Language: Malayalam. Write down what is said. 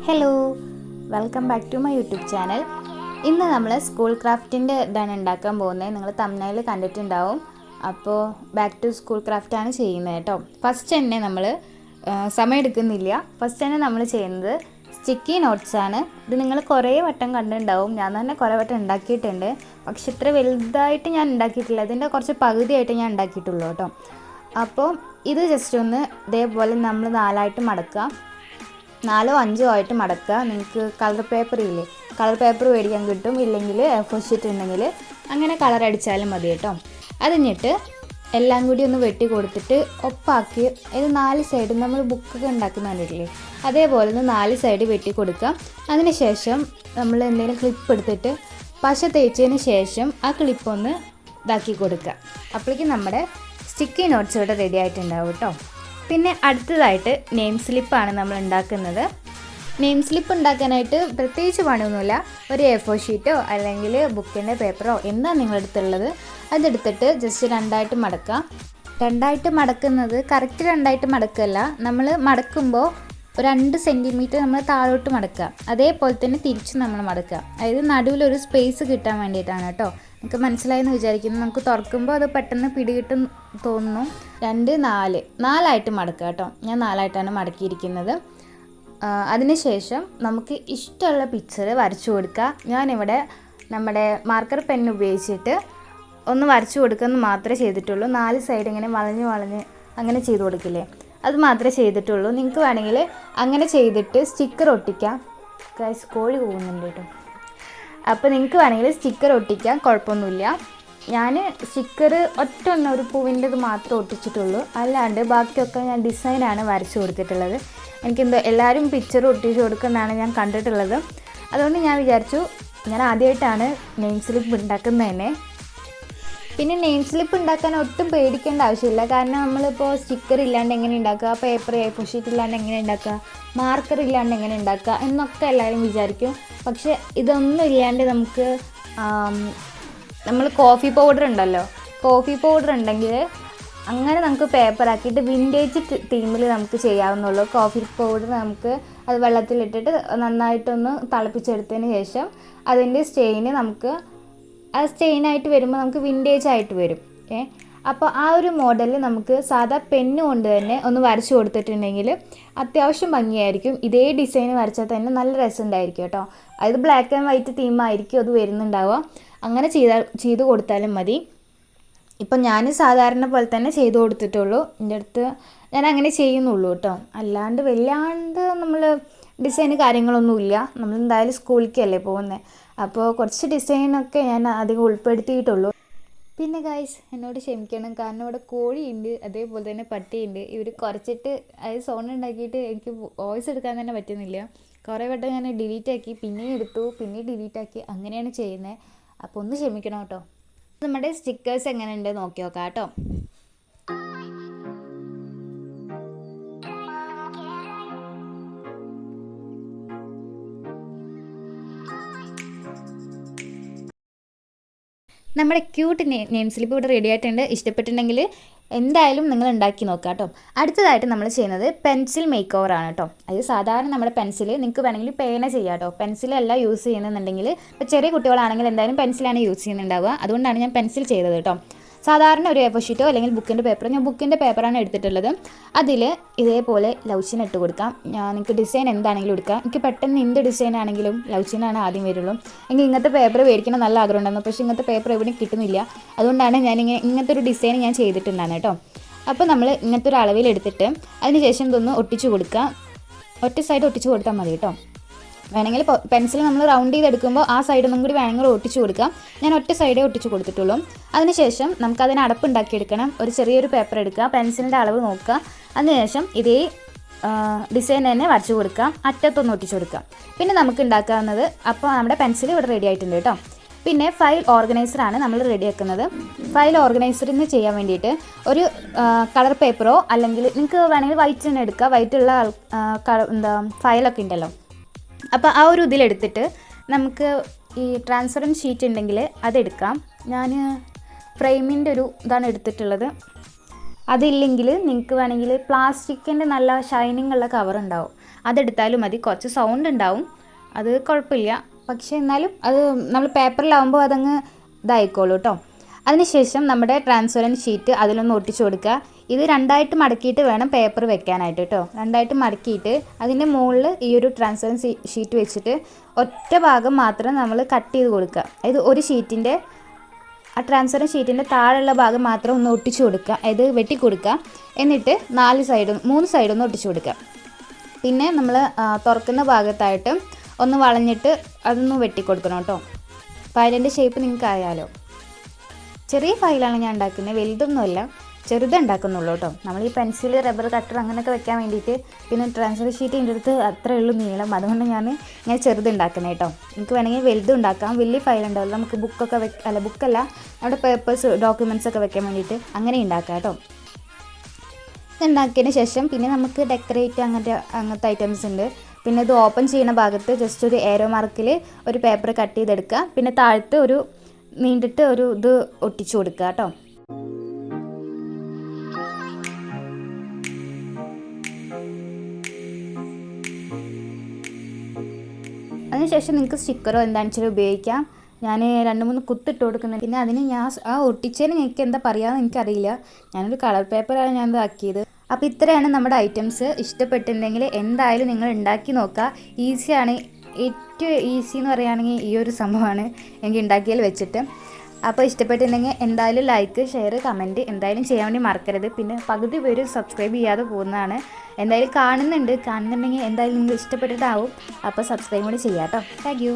Hello, welcome back to my YouTube channel. ഇന്ന് നമ്മൾ സ്കൂൾ ക്രാഫ്റ്റിൻ്റെ ഇതാണ് ഉണ്ടാക്കാൻ പോകുന്നത്. നിങ്ങൾ തംബ്നെയിൽ കണ്ടിട്ടുണ്ടാവും. അപ്പോൾ ബാക്ക് ടു സ്കൂൾ ക്രാഫ്റ്റാണ് ചെയ്യുന്നത് കേട്ടോ. ഫസ്റ്റ് തന്നെ നമ്മൾ സമയം എടുക്കുന്നില്ല. ഫസ്റ്റ് തന്നെ നമ്മൾ ചെയ്യുന്നത് സ്റ്റിക്കി നോട്ട്സാണ്. ഇത് നിങ്ങൾ കുറേ വട്ടം കണ്ടിട്ടുണ്ടാവും. ഞാൻ തന്നെ കുറേ വട്ടം ഉണ്ടാക്കിയിട്ടുണ്ട്. പക്ഷെ ഇത്ര വലുതായിട്ട് ഞാൻ ഉണ്ടാക്കിയിട്ടില്ല. ഇതിൻ്റെ കുറച്ച് പകുതിയായിട്ട് ഞാൻ ഉണ്ടാക്കിയിട്ടുള്ളൂ കേട്ടോ. അപ്പോൾ ഇത് ജസ്റ്റ് ഒന്ന് ഇതേപോലെ നമ്മൾ നാലായിട്ട് മടക്കുക. 4 or 5 ആയിട്ട് മടക്കുക. നിങ്ങൾക്ക് കളർ പേപ്പർ ഇല്ലേ, കളർ പേപ്പർ മേടിക്കാൻ കിട്ടും. ഇല്ലെങ്കിൽ A4 ഷീറ്റ് ഉണ്ടെങ്കിൽ അങ്ങനെ കളർ അടിച്ചാലും മതി കേട്ടോ. അത് കഴിഞ്ഞിട്ട് എല്ലാം കൂടി ഒന്ന് വെട്ടി കൊടുത്തിട്ട് ഒപ്പാക്കി ഇത് 4 സൈഡ് നമ്മൾ ബുക്കൊക്കെ ഉണ്ടാക്കുന്ന കണ്ടിട്ടില്ലേ, അതേപോലെ ഒന്ന് 4 സൈഡ് വെട്ടി കൊടുക്കുക. അതിന് ശേഷം നമ്മൾ എന്തെങ്കിലും ക്ലിപ്പ് എടുത്തിട്ട് പശ തേച്ചതിന് ശേഷം ആ ക്ലിപ്പൊന്ന് ഇതാക്കി കൊടുക്കുക. അപ്പോഴേക്കും നമ്മുടെ സ്റ്റിക്കി നോട്ട്സ് ഇവിടെ റെഡി ആയിട്ടുണ്ടാവും കേട്ടോ. പിന്നെ അടുത്തതായിട്ട് നെയിം സ്ലിപ്പാണ് നമ്മൾ ഉണ്ടാക്കുന്നത്. നെയിം സ്ലിപ്പ് ഉണ്ടാക്കാനായിട്ട് പ്രത്യേകിച്ച് പണിയൊന്നുമില്ല. ഒരു A4 ഷീറ്റോ അല്ലെങ്കിൽ ബുക്കിൻ്റെ പേപ്പറോ എന്താ നിങ്ങളെടുത്തുള്ളത് അതെടുത്തിട്ട് ജസ്റ്റ് 2ആയിട്ട് മടക്കുക. 2ആയിട്ട് മടക്കുന്നത് കറക്റ്റ് 2ആയിട്ട് മടക്കല്ല, നമ്മൾ മടക്കുമ്പോൾ 2 സെൻറ്റിമീറ്റർ നമ്മൾ താഴോട്ട് മടക്കുക. അതേപോലെ തന്നെ തിരിച്ച് നമ്മൾ മടക്കുക. അതായത് നടുവിലൊരു സ്പേസ് കിട്ടാൻ വേണ്ടിയിട്ടാണ് കേട്ടോ. നമുക്ക് മനസ്സിലായെന്ന് വിചാരിക്കുന്നു. നമുക്ക് തുറക്കുമ്പോൾ അത് പെട്ടെന്ന് പിടികിട്ടും തോന്നുന്നു. 2, 4 മടക്കുക കേട്ടോ. ഞാൻ 4ആയിട്ടാണ് മടക്കിയിരിക്കുന്നത്. അതിനുശേഷം നമുക്ക് ഇഷ്ടമുള്ള പിക്ചർ വരച്ചു കൊടുക്കുക. ഞാനിവിടെ നമ്മുടെ മാർക്കർ പെൻ ഉപയോഗിച്ചിട്ട് ഒന്ന് വരച്ചു കൊടുക്കുമെന്ന് മാത്രമേ ചെയ്തിട്ടുള്ളൂ. 4 സൈഡ് ഇങ്ങനെ വളഞ്ഞ് അങ്ങനെ ചെയ്ത് കൊടുക്കില്ലേ, അത് മാത്രമേ ചെയ്തിട്ടുള്ളൂ. നിങ്ങൾക്ക് വേണമെങ്കിൽ അങ്ങനെ ചെയ്തിട്ട് സ്റ്റിക്കർ ഒട്ടിക്കാം. കോഴി പോകുന്നുണ്ട് കേട്ടോ. അപ്പോൾ നിങ്ങൾക്ക് വേണമെങ്കിൽ സ്റ്റിക്കർ ഒട്ടിക്കാം, കുഴപ്പമൊന്നുമില്ല. ഞാൻ സ്റ്റിക്കർ ഒരു പൂവിൻ്റെത് മാത്രമേ ഒട്ടിച്ചിട്ടുള്ളൂ. അല്ലാണ്ട് ബാക്കിയൊക്കെ ഞാൻ ഡിസൈനാണ് വരച്ചു കൊടുത്തിട്ടുള്ളത്. എനിക്കെന്തോ എല്ലാവരും പിക്ചർ ഒട്ടിച്ച് കൊടുക്കുന്നതാണ് ഞാൻ കണ്ടിട്ടുള്ളത്. അതുകൊണ്ട് ഞാൻ വിചാരിച്ചു ഞാൻ ആദ്യമായിട്ടാണ് നെയിം സ്ലിപ്പ് ഉണ്ടാക്കുന്നത് തന്നെ. പിന്നെ നെയിം സ്ലിപ്പ് ഉണ്ടാക്കാൻ ഒട്ടും പേടിക്കേണ്ട ആവശ്യമില്ല. കാരണം നമ്മളിപ്പോൾ സ്റ്റിക്കർ ഇല്ലാണ്ട് എങ്ങനെ ഉണ്ടാക്കുക, പേപ്പർ A4 ഷീറ്റ് ഇല്ലാണ്ട് എങ്ങനെ ഉണ്ടാക്കുക, മാർക്കർ ഇല്ലാണ്ട് എങ്ങനെ ഉണ്ടാക്കുക എന്നൊക്കെ എല്ലാവരും വിചാരിക്കും. പക്ഷേ ഇതൊന്നും ഇല്ലാണ്ട് നമുക്ക് നമ്മൾ കോഫി പൗഡർ ഉണ്ടല്ലോ, കോഫി പൗഡർ ഉണ്ടെങ്കിൽ അങ്ങനെ നമുക്ക് പേപ്പറാക്കിയിട്ട് വിൻറ്റേജ് തീമിൽ നമുക്ക് ചെയ്യാവുന്നുള്ളൂ. കോഫി പൗഡർ നമുക്ക് അത് വെള്ളത്തിലിട്ടിട്ട് നന്നായിട്ടൊന്ന് തിളപ്പിച്ചെടുത്തതിന് ശേഷം അതിൻ്റെ സ്റ്റെയിന് നമുക്ക് ആ സ്റ്റെയിനായിട്ട് വരുമ്പോൾ നമുക്ക് വിൻറ്റേജ് ആയിട്ട് വരും. അപ്പോൾ ആ ഒരു മോഡലിൽ നമുക്ക് സാധാ പെന്ന് കൊണ്ട് തന്നെ ഒന്ന് വരച്ചു കൊടുത്തിട്ടുണ്ടെങ്കിൽ അത്യാവശ്യം ഭംഗിയായിരിക്കും. ഇതേ ഡിസൈൻ വരച്ചാൽ തന്നെ നല്ല രസമുണ്ടായിരിക്കും കേട്ടോ. അതായത് ബ്ലാക്ക് ആൻഡ് വൈറ്റ് തീമായിരിക്കും അത് വരുന്നുണ്ടാവുക. അങ്ങനെ ചെയ്ത് കൊടുത്താലും മതി. ഇപ്പം ഞാൻ സാധാരണ പോലെ തന്നെ ചെയ്ത് കൊടുത്തിട്ടുള്ളൂ. എൻ്റെ അടുത്ത് ഞാൻ അങ്ങനെ ചെയ്യുന്നുള്ളൂ കേട്ടോ. അല്ലാണ്ട് വല്ലാണ്ട് നമ്മൾ ഡിസൈന് കാര്യങ്ങളൊന്നുമില്ല. നമ്മൾ എന്തായാലും സ്കൂളിലേക്കല്ലേ പോകുന്നത്. അപ്പോൾ കുറച്ച് ഡിസൈനൊക്കെ ഞാൻ അധികം ഉൾപ്പെടുത്തിയിട്ടുള്ളൂ. പിന്നെ ഗൈസ് എന്നോട് ക്ഷമിക്കണം, കാരണം ഇവിടെ കോഴിയുണ്ട്, അതേപോലെ തന്നെ പട്ടിയുണ്ട്. ഇവർ കുറച്ചിട്ട് അത് സൗണ്ട് ഉണ്ടാക്കിയിട്ട് എനിക്ക് വോയിസ് എടുക്കാൻ തന്നെ പറ്റുന്നില്ല. കുറേ വട്ടം ഞാൻ ഡിലീറ്റ് ആക്കി, പിന്നെയും എടുത്തു, പിന്നെ ഡിലീറ്റ് ആക്കി, അങ്ങനെയാണ് ചെയ്യുന്നത്. അപ്പോൾ ഒന്ന് ക്ഷമിക്കണം കേട്ടോ. നമ്മുടെ സ്റ്റിക്കേഴ്സ് എങ്ങനെയുണ്ട് നോക്കി നോക്കാം കേട്ടോ. നമ്മുടെ ക്യൂട്ട് നെയിം സ്ലിപ്പ് ഇവിടെ റെഡി ആയിട്ടുണ്ട്. ഇഷ്ടപ്പെട്ടിട്ടുണ്ടെങ്കിൽ എന്തായാലും നിങ്ങൾ ഉണ്ടാക്കി നോക്കാം കേട്ടോ. അടുത്തതായിട്ട് നമ്മൾ ചെയ്യുന്നത് പെൻസിൽ മേക്ക് ഓവറാണ് കേട്ടോ. അത് സാധാരണ നമ്മുടെ പെൻസിൽ നിങ്ങൾക്ക് വേണമെങ്കിൽ പേന ചെയ്യാം കേട്ടോ. പെൻസിലല്ല യൂസ് ചെയ്യുന്നുണ്ടെങ്കിൽ, ഇപ്പോൾ ചെറിയ കുട്ടികളാണെങ്കിൽ എന്തായാലും പെൻസിലാണ് യൂസ് ചെയ്യുന്നുണ്ടാവുക. അതുകൊണ്ടാണ് ഞാൻ പെൻസിൽ ചെയ്തത് കേട്ടോ. സാധാരണ ഒരു A4 ഷീറ്റോ അല്ലെങ്കിൽ ബുക്കിൻ്റെ പേപ്പറോ, ഞാൻ ബുക്കിൻ്റെ പേപ്പറാണ് എടുത്തിട്ടുള്ളത്. അതിൽ ഇതേപോലെ ലൗച്ചിന് ഇട്ട് കൊടുക്കാം. നിങ്ങൾക്ക് ഡിസൈൻ എന്താണെങ്കിലും എടുക്കാം. എനിക്ക് പെട്ടെന്ന് എന്ത് ഡിസൈൻ ആണെങ്കിലും ലൗച്ചിനാണ് ആദ്യം വരുള്ളൂ. എനിക്ക് ഇങ്ങനത്തെ പേപ്പർ മേടിക്കണം നല്ല ആഗ്രഹം ഉണ്ടായിരുന്നു. പക്ഷേ ഇങ്ങനത്തെ പേപ്പർ എവിടെയും കിട്ടുന്നില്ല. അതുകൊണ്ടാണ് ഇങ്ങനത്തെ ഒരു ഡിസൈൻ ഞാൻ ചെയ്തിട്ടുണ്ടായിരുന്നു കേട്ടോ. അപ്പോൾ നമ്മൾ ഇങ്ങനത്തെ ഒരു അളവിലെടുത്തിട്ട് അതിന് ശേഷം ഇതൊന്ന് ഒട്ടിച്ച് കൊടുക്കുക. ഒറ്റ സൈഡ് ഒട്ടിച്ച് കൊടുത്താൽ മതി കേട്ടോ. വേണമെങ്കിൽ പെൻസിൽ നമ്മൾ റൗണ്ട് ചെയ്തെടുക്കുമ്പോൾ ആ സൈഡൊന്നും കൂടി വേണമെങ്കിൽ ഒട്ടിച്ച് കൊടുക്കാം. ഞാൻ ഒറ്റ സൈഡേ ഒട്ടിച്ച് കൊടുത്തിട്ടുള്ളൂ. അതിനുശേഷം നമുക്കതിന് അടപ്പുണ്ടാക്കിയെടുക്കണം. ഒരു ചെറിയൊരു പേപ്പർ എടുക്കുക, പെൻസിലിൻ്റെ അളവ് നോക്കുക. അതിനുശേഷം ഇതേ ഡിസൈൻ തന്നെ വരച്ച് കൊടുക്കാം. അറ്റത്തൊന്ന് ഒട്ടിച്ച് കൊടുക്കാം. പിന്നെ നമുക്ക് ഉണ്ടാക്കാവുന്നത്, അപ്പോൾ നമ്മുടെ പെൻസിൽ ഇവിടെ റെഡി ആയിട്ടുണ്ട് കേട്ടോ. പിന്നെ ഫയൽ ഓർഗനൈസറാണ് നമ്മൾ റെഡിയാക്കുന്നത്. ഫയൽ ഓർഗനൈസറിന് ചെയ്യാൻ വേണ്ടിയിട്ട് ഒരു കളർ പേപ്പറോ അല്ലെങ്കിൽ നിങ്ങൾക്ക് വേണമെങ്കിൽ വൈറ്റ് തന്നെ എടുക്കുക. വൈറ്റുള്ള ഫയലൊക്കെ ഉണ്ടല്ലോ. അപ്പോൾ ആ ഒരു ഇതിലെടുത്തിട്ട് നമുക്ക് ഈ ട്രാൻസ്പെറൻറ്റ് ഷീറ്റ് ഉണ്ടെങ്കിൽ അതെടുക്കാം. ഞാൻ ഫ്രെയിമിൻ്റെ ഒരു ഇതാണ് എടുത്തിട്ടുള്ളത്. അതില്ലെങ്കിൽ നിങ്ങൾക്ക് വേണമെങ്കിൽ പ്ലാസ്റ്റിക്കിൻ്റെ നല്ല ഷൈനിങ് ഉള്ള കവർ ഉണ്ടാവും, അതെടുത്താലും മതി. കുറച്ച് സൗണ്ട് ഉണ്ടാവും, അത് കുഴപ്പമില്ല. പക്ഷേ എന്നാലും അത് നമ്മൾ പേപ്പറിലാവുമ്പോൾ അതങ്ങ് ഇതായിക്കോളൂ കേട്ടോ. അതിനുശേഷം നമ്മുടെ ട്രാൻസ്പെറൻറ്റ് ഷീറ്റ് അതിലൊന്ന് ഒട്ടിച്ചു കൊടുക്കുക. ഇത് രണ്ടായിട്ട് മടക്കിയിട്ട് വേണം പേപ്പർ വെക്കാനായിട്ട് കേട്ടോ. രണ്ടായിട്ട് മടക്കിയിട്ട് അതിൻ്റെ മുകളിൽ ഈ ഒരു ട്രാൻസ്പെറൻറ്റ് ഷീറ്റ് വെച്ചിട്ട് ഒറ്റ ഭാഗം മാത്രം നമ്മൾ കട്ട് ചെയ്ത് കൊടുക്കുക. അതായത് ഒരു ഷീറ്റിൻ്റെ ആ ട്രാൻസ്പെറൻറ്റ് ഷീറ്റിൻ്റെ താഴെയുള്ള ഭാഗം മാത്രം ഒന്ന് ഒട്ടിച്ചു കൊടുക്കുക, അതായത് വെട്ടിക്കൊടുക്കുക. എന്നിട്ട് 3 സൈഡൊന്ന് ഒട്ടിച്ചു കൊടുക്കുക. പിന്നെ നമ്മൾ തുറക്കുന്ന ഭാഗത്തായിട്ട് ഒന്ന് വളഞ്ഞിട്ട് അതൊന്ന് വെട്ടിക്കൊടുക്കണം കേട്ടോ. ഫയലിൻ്റെ ഷേപ്പ് നിങ്ങൾക്ക് അറിയാലോ. ചെറിയ ഫയലാണ് ഞാൻ ഉണ്ടാക്കുന്നത്, വലുതൊന്നുമല്ല, ചെറുത് ഉണ്ടാക്കുന്നുള്ളൂ കേട്ടോ. നമ്മൾ ഈ പെൻസിൽ, റബ്ബർ കട്ടർ അങ്ങനെയൊക്കെ വെക്കാൻ വേണ്ടിയിട്ട്, പിന്നെ ട്രാൻസ്ഫർ ഷീറ്റ് എൻ്റെ അടുത്ത് അത്രയേ ഉള്ളൂ നീളം, അതുകൊണ്ട് ഞാൻ ഇങ്ങനെ ചെറുത് ഉണ്ടാക്കുന്നത് കേട്ടോ. എനിക്ക് വേണമെങ്കിൽ വലുത് ഉണ്ടാക്കാം. വലിയ ഫയൽ ഉണ്ടാവില്ല, നമുക്ക് ബുക്കല്ല നമ്മുടെ പേപ്പേഴ്സ്, ഡോക്യുമെൻറ്റ്സ് ഒക്കെ വെക്കാൻ വേണ്ടിയിട്ട് അങ്ങനെ ഉണ്ടാക്കാം കേട്ടോ. ഇതുണ്ടാക്കിയതിന് ശേഷം പിന്നെ നമുക്ക് ഡെക്കറേറ്റ് അങ്ങനത്തെ ഐറ്റംസ് ഉണ്ട്. പിന്നെ ഇത് ഓപ്പൺ ചെയ്യുന്ന ഭാഗത്ത് ജസ്റ്റ് ഒരു ഏരോ മാർക്കിൽ ഒരു പേപ്പർ കട്ട് ചെയ്തെടുക്കുക. പിന്നെ താഴത്ത് ഒരു നീണ്ടിട്ട് ഒരു ഇത് ഒട്ടിച്ചു കൊടുക്കുക കേട്ടോ. അതിനുശേഷം നിങ്ങൾക്ക് സ്റ്റിക്കറോ എന്താണെന്ന് വെച്ചാൽ ഉപയോഗിക്കാം. ഞാൻ 2-3 കുത്തിട്ട് കൊടുക്കുന്നുണ്ട്. പിന്നെ അതിന് ഞാൻ ആ ഒട്ടിച്ചതിന് എനിക്ക് എന്താ പറയുകയെന്ന് എനിക്കറിയില്ല. ഞാനൊരു കളർ പേപ്പറാണ് ഞാൻ ഇതാക്കിയത്. അപ്പോൾ ഇത്രയാണ് നമ്മുടെ ഐറ്റംസ്. ഇഷ്ടപ്പെട്ടിട്ടുണ്ടെങ്കിൽ എന്തായാലും നിങ്ങൾ ഉണ്ടാക്കി നോക്കുക. ഈസിയാണ്, ഏറ്റവും ഈസി എന്ന് പറയുകയാണെങ്കിൽ ഈ ഒരു സംഭവമാണ് എനിക്ക് ഉണ്ടാക്കിയാൽ വെച്ചിട്ട്. അപ്പോൾ ഇഷ്ടപ്പെട്ടിട്ടുണ്ടെങ്കിൽ എന്തായാലും ലൈക്ക്, ഷെയർ, കമൻറ്റ് എന്തായാലും ചെയ്യാൻ വേണ്ടി മറക്കരുത്. പിന്നെ പകുതി പേര് സബ്സ്ക്രൈബ് ചെയ്യാതെ പോകുന്നതാണ്. എന്തായാലും കാണുന്നുണ്ടെങ്കിൽ എന്തായാലും നിങ്ങൾ ഇഷ്ടപ്പെട്ടിട്ടാവും. അപ്പോൾ സബ്സ്ക്രൈബ് കൂടി ചെയ്യാം കേട്ടോ. Thank you.